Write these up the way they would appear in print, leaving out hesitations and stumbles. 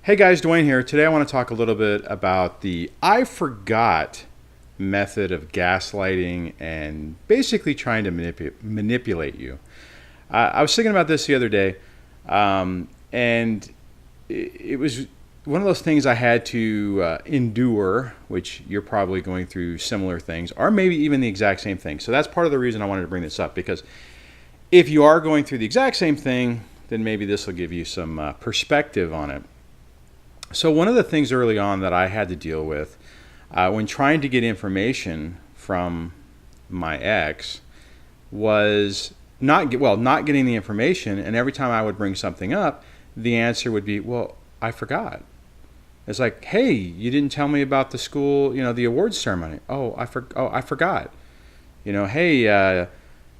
Hey guys, Dwayne here. Today I want to talk a little bit about the I forgot method of gaslighting and basically trying to manipulate you. I was thinking about this the other day, and it was one of those things I had to endure, which you're probably going through similar things, or maybe even the exact same thing. So that's part of the reason I wanted to bring this up, because if you are going through the exact same thing, then maybe this will give you some perspective on it. So one of the things early on that I had to deal with when trying to get information from my ex was not getting the information, and every time I would bring something up, the answer would be, "Well, I forgot." It's like, "Hey, you didn't tell me about the school, the awards ceremony." "Oh, I forgot." "Hey,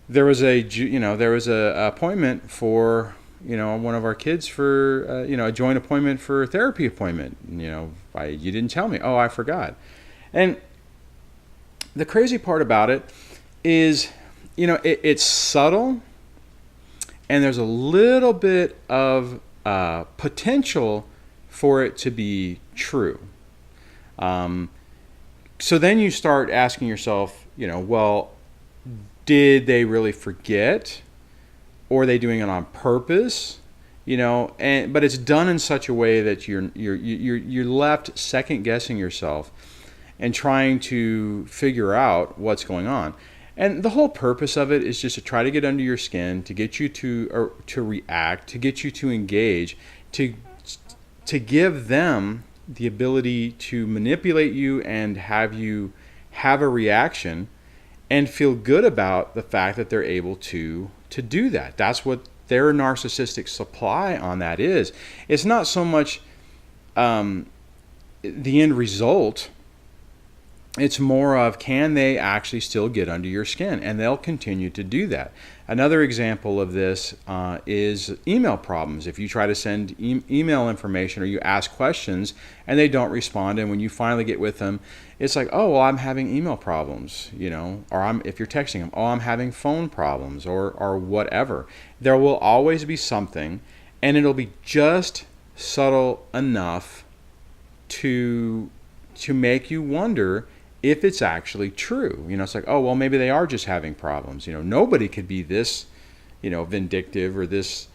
there was a appointment for." One of our kids for, a joint appointment for a therapy appointment. You didn't tell me. "Oh, I forgot." And the crazy part about it is, it's subtle, and there's a little bit of potential for it to be true. So then you start asking yourself, well, did they really forget? Or are they doing it on purpose? But it's done in such a way that you're left second guessing yourself and trying to figure out what's going on. And the whole purpose of it is just to try to get under your skin, to get you to react, to get you to engage, to give them the ability to manipulate you and have you have a reaction and feel good about the fact that they're able to do that. That's what their narcissistic supply on that is. It's not so much the end result. It's more of, can they actually still get under your skin? And they'll continue to do that. Another example of this is email problems. If you try to send email information or you ask questions and they don't respond, and when you finally get with them, it's like, "Oh, well, I'm having email problems," or if you're texting them, "Oh, I'm having phone problems," or whatever. There will always be something, and it'll be just subtle enough to make you wonder if it's actually true. It's like, "Oh, well, maybe they are just having problems." Nobody could be this, vindictive or this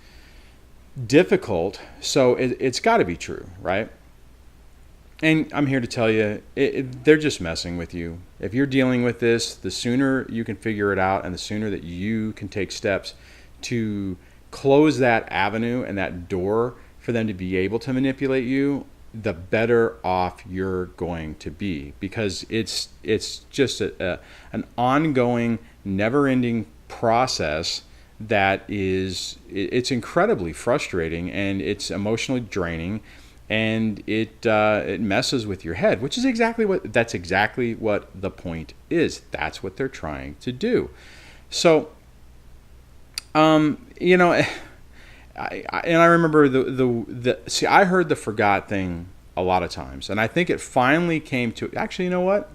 difficult, so it's got to be true, right? And I'm here to tell you, they're just messing with you. If you're dealing with this, the sooner you can figure it out and the sooner that you can take steps to close that avenue and that door for them to be able to manipulate you, the better off you're going to be, because it's just an ongoing, never-ending process that it's incredibly frustrating, and it's emotionally draining, and it messes with your head, which is exactly what the point is. That's what they're trying to do. So, I remember I heard the forgot thing a lot of times, and I think it finally came to, actually, you know what?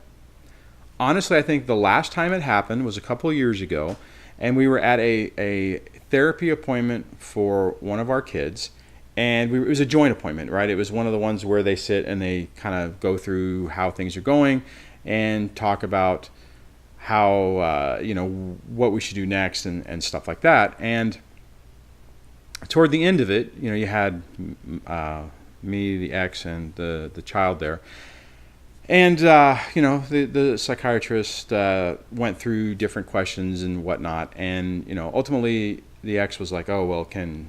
Honestly, I think the last time it happened was a couple of years ago, and we were at a therapy appointment for one of our kids, and it was a joint appointment, right? It was one of the ones where they sit and they kind of go through how things are going and talk about how, what we should do next and stuff like that. And toward the end of it, you had me, the ex, and the child there. And, the psychiatrist went through different questions and whatnot. And, ultimately the ex was like, "Oh, well, can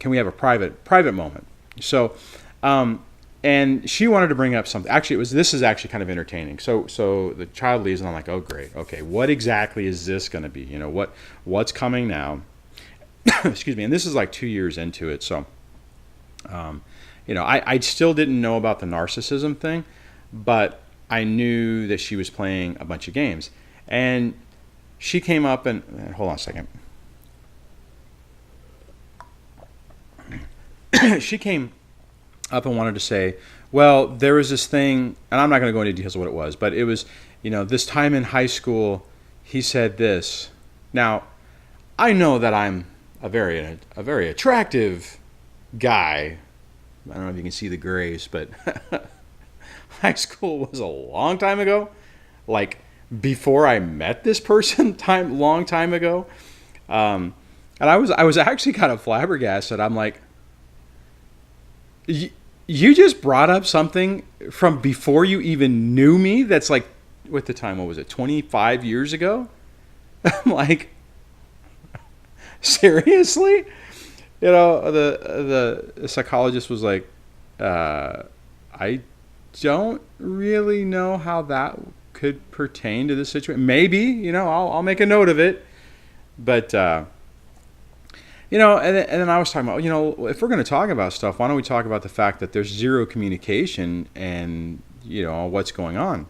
we have a private moment?" So, and she wanted to bring up something. Actually, this is actually kind of entertaining. So the child leaves, and I'm like, "Oh, great. Okay, what exactly is this going to be? What's coming now?" Excuse me. And this is like 2 years into it. So, I still didn't know about the narcissism thing, but I knew that she was playing a bunch of games. And she came up and hold on a second. She came up and wanted to say, "Well, there was this thing," and I'm not going to go into details of what it was, but it was, this time in high school, he said this. Now, I know that I'm a very attractive guy. I don't know if you can see the grays, but high school was a long time ago. Like before I met this person, long time ago. And I was actually kind of flabbergasted. I'm like, you just brought up something from before you even knew me. That's like, what the time? What was it? 25 years ago. I'm like, seriously? You know, the psychologist was like, I don't really know how that could pertain to this situation. Maybe, you know, I'll make a note of it. But, you know, and then I was talking about, you know, if we're going to talk about stuff, why don't we talk about the fact that there's zero communication and, you know, what's going on.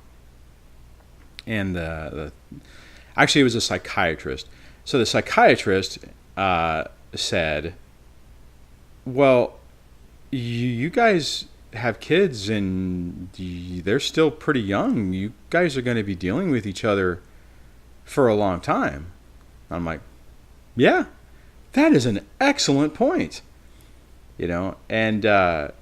And actually, it was a psychiatrist. So the psychiatrist said, well, you guys have kids and they're still pretty young. You guys are going to be dealing with each other for a long time. I'm like, yeah, that is an excellent point. You know, and and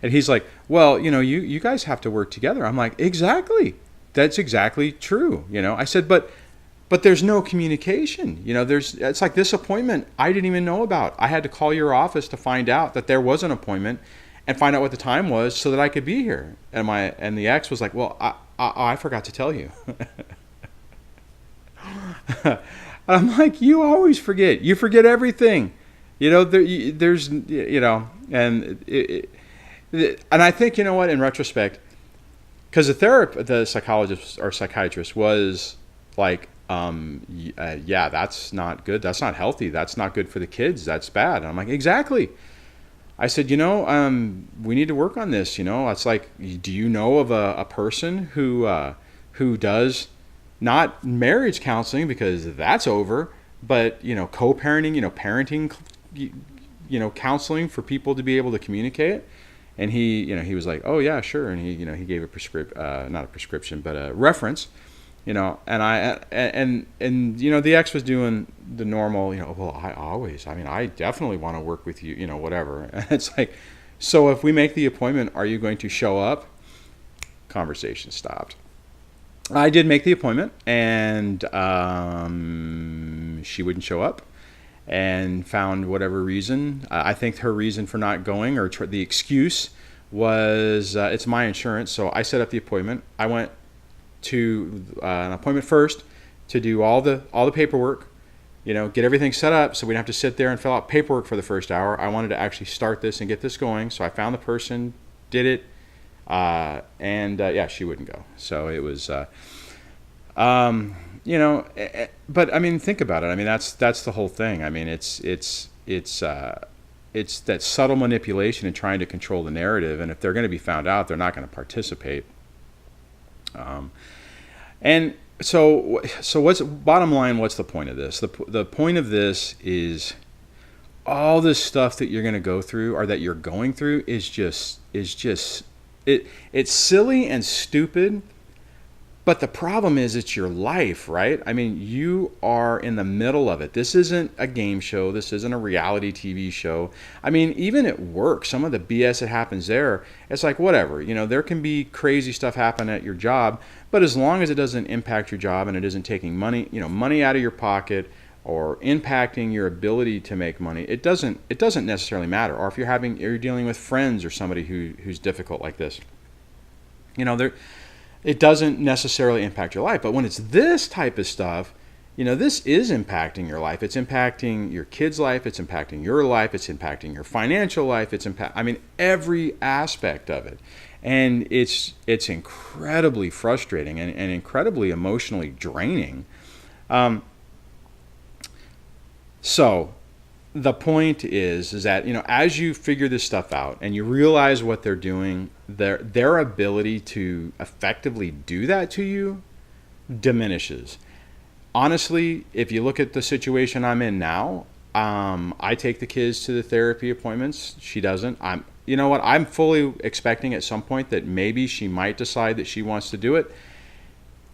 he's like, well, you know, you guys have to work together. I'm like, exactly. That's exactly true. You know, I said, but there's no communication. You know, it's like this appointment I didn't even know about. I had to call your office to find out that there was an appointment and find out what the time was so that I could be here. And the ex was like, well, I forgot to tell you. I'm like, you always forget. You forget everything. You know, there's, you know, and I think, you know what, in retrospect, because the psychologist or psychiatrist was like, yeah, that's not good. That's not healthy. That's not good for the kids. That's bad. And I'm like, exactly. I said, you know, we need to work on this. You know, it's like, do you know of a person who does not marriage counseling, because that's over, but, you know, co-parenting, you know, parenting, you know, counseling for people to be able to communicate. And he was like, oh yeah, sure. And he gave not a prescription, but a reference, you know, and you know, the ex was doing the normal, you know, well, I definitely want to work with you, you know, whatever. And it's like, so if we make the appointment, are you going to show up? Conversation stopped. I did make the appointment, and she wouldn't show up, and found whatever reason. I think her reason for not going, or the excuse, was it's my insurance. So I set up the appointment. I went to an appointment first to do all the paperwork, you know, get everything set up so we don't have to sit there and fill out paperwork for the first hour. I wanted to actually start this and get this going. So I found the person, did it, and yeah, she wouldn't go. So it was, you know, but I mean, think about it. I mean, that's the whole thing. I mean, it's that subtle manipulation and trying to control the narrative. And if they're going to be found out, they're not going to participate. And so what's bottom line? What's the point of this? The point of this is all this stuff that you're going to go through, or that you're going through, is just it's silly and stupid. But the problem is, it's your life, right? I mean, you are in the middle of it. This isn't a game show. This isn't a reality TV show. I mean, even at work, some of the BS that happens there, it's like, whatever. You know, there can be crazy stuff happen at your job, but as long as it doesn't impact your job and it isn't taking money out of your pocket or impacting your ability to make money, it doesn't necessarily matter. Or if you're dealing with friends or somebody who's difficult like this, you know, it doesn't necessarily impact your life. But when it's this type of stuff, you know, this is impacting your life. It's impacting your kid's life. It's impacting your life. It's impacting your financial life. Every aspect of it. And it's incredibly frustrating and incredibly emotionally draining. So the point is that, you know, as you figure this stuff out and you realize what they're doing, their ability to effectively do that to you diminishes. Honestly, if you look at the situation I'm in now, I take the kids to the therapy appointments. She doesn't. You know what? I'm fully expecting at some point that maybe she might decide that she wants to do it,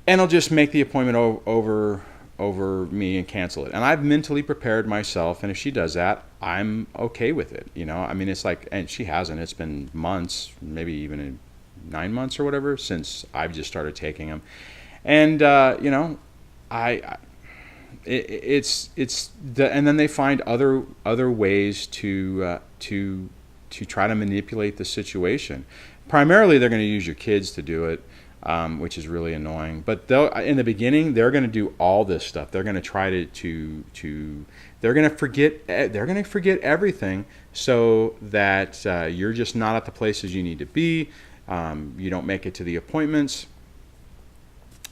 and I'll just make the appointment over over me and cancel it. And I've mentally prepared myself, and if she does that, I'm okay with it. I mean, it's like, and she hasn't. It's been months, maybe even 9 months or whatever, since I've just started taking them. And and then they find other ways to try to manipulate the situation. Primarily, they're going to use your kids to do it, which is really annoying. But in the beginning, they're going to do all this stuff. They're going to try they're going to forget everything, so that you're just not at the places you need to be. You don't make it to the appointments.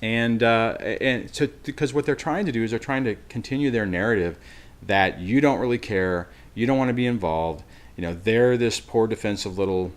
And so, because what they're trying to do is they're trying to continue their narrative that you don't really care, you don't want to be involved. They're this poor defensive little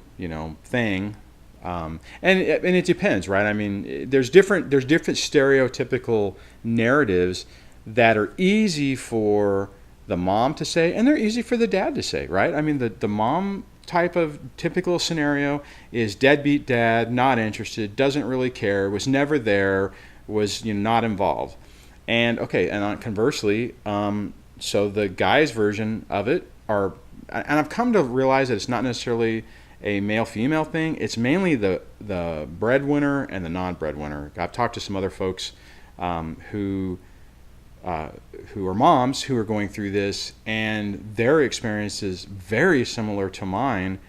thing, and it depends, right? I mean, there's different stereotypical narratives that are easy for the mom to say, and they're easy for the dad to say, right? I mean, the mom type of typical scenario is deadbeat dad, not interested, doesn't really care, was never there, was not involved. And conversely, so the guy's version of it and I've come to realize that it's not necessarily a male-female thing. It's mainly the breadwinner and the non-breadwinner. I've talked to some other folks who are moms who are going through this, and their experience is very similar to mine.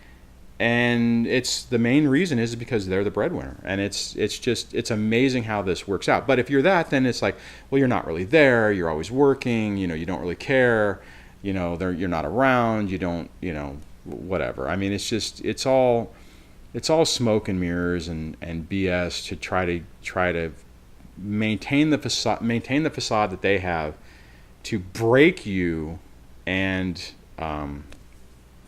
And it's the main reason is because they're the breadwinner, and it's amazing how this works out. But if you're that, then it's like, well, you're not really there. You're always working. You don't really care. You're not around. You don't. Whatever. I mean, it's all smoke and mirrors and BS to try to maintain the facade that they have to break you and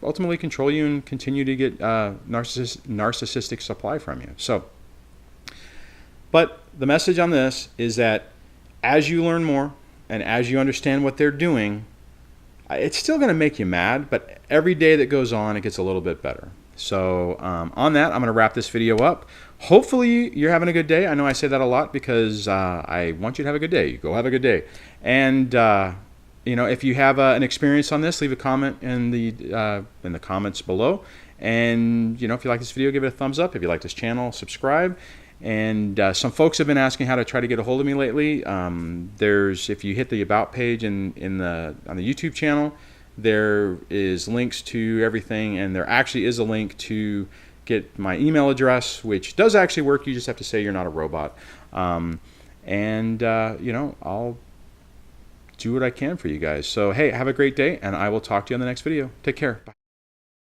ultimately control you and continue to get narcissistic supply from you. So, but the message on this is that as you learn more and as you understand what they're doing, it's still going to make you mad, but every day that goes on, it gets a little bit better. So on that, I'm going to wrap this video up. Hopefully you're having a good day. I know I say that a lot because I want you to have a good day. Go have a good day. And if you have an experience on this, leave a comment in the comments below. And if you like this video, give it a thumbs up. If you like this channel, subscribe. And some folks have been asking how to try to get a hold of me lately. If you hit the About page on the YouTube channel, there is links to everything, and there actually is a link to get my email address, which does actually work. You just have to say you're not a robot. I'll do what I can for you guys. So, hey, have a great day, and I will talk to you on the next video. Take care. Bye.